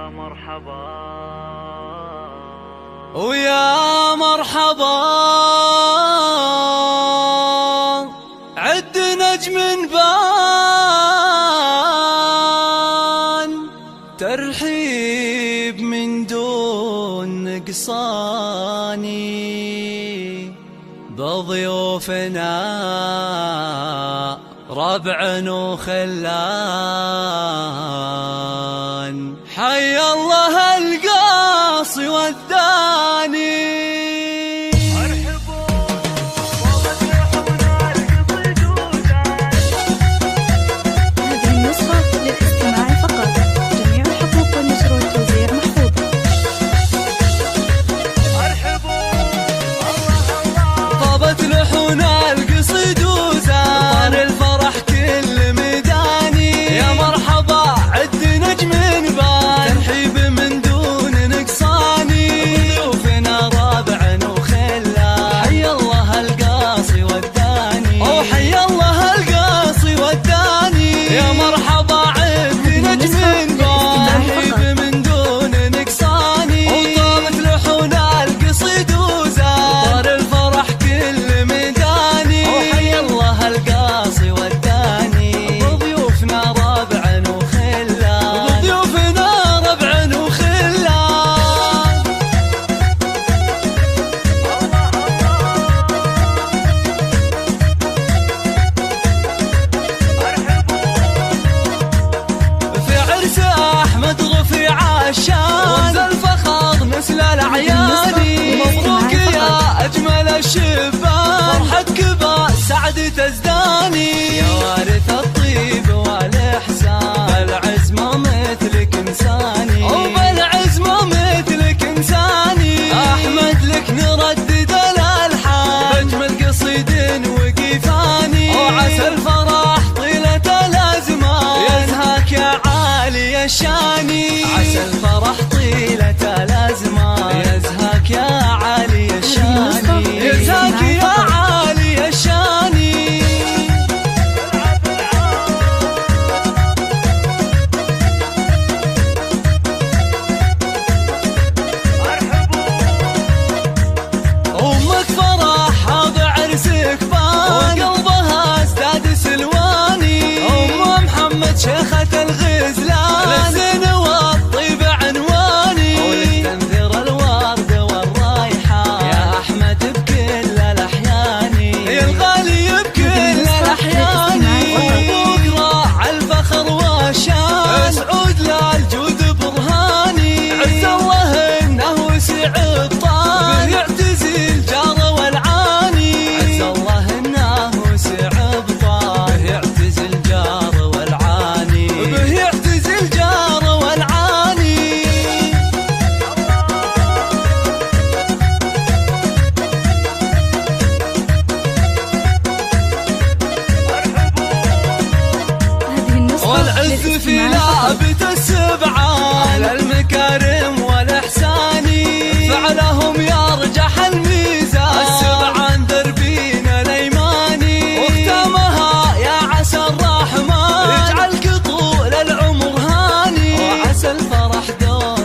مرحبا ويا مرحبا عد نجم بان ترحيب من دون نقصاني بضيوفنا ربع وخلان حي الله القاصي والداني وانزل فخر مثل العياني مبروك يا أجمل الشبان فرحتك بسعد تزداني يا وارث الطيب والإحسان بالعز ما مثلك إنساني وبالعز ما مثلك إنساني أحمد لك نردد الألحان بأجمل قصيد وقيفاني وعسى الفرح طيلة الأزمان يزهاك يا عالي الشاني عسى الفرح طيلة الأزمان يزهاك يا عالي الشاني يزهاك يا عالي الشاني أمك فرح هذا عرسك بان وقلبها ازداد سلواني أم محمد شيخة الغزلان للزين والطيب عنواني ولتنذر الورد والرايحة يا أحمد بكل الأحيان يا الغالي بكل الأحيان وبقرا الفخر والشان سعود للجود برهاني عز الله إنه وسع الطان به يعتزي الجار والعاني عز الله إنه وسع الطان به يعتزي الجار والعاني به يعتزي الجار والعاني والعز في لعبة السبعان المكارم والإحسان فعلهم يرجح الميزان السبعان دربين الأيماني واختامها يا عسى الرحمن يجعلك طول العمر هاني وعسى الفرح دوم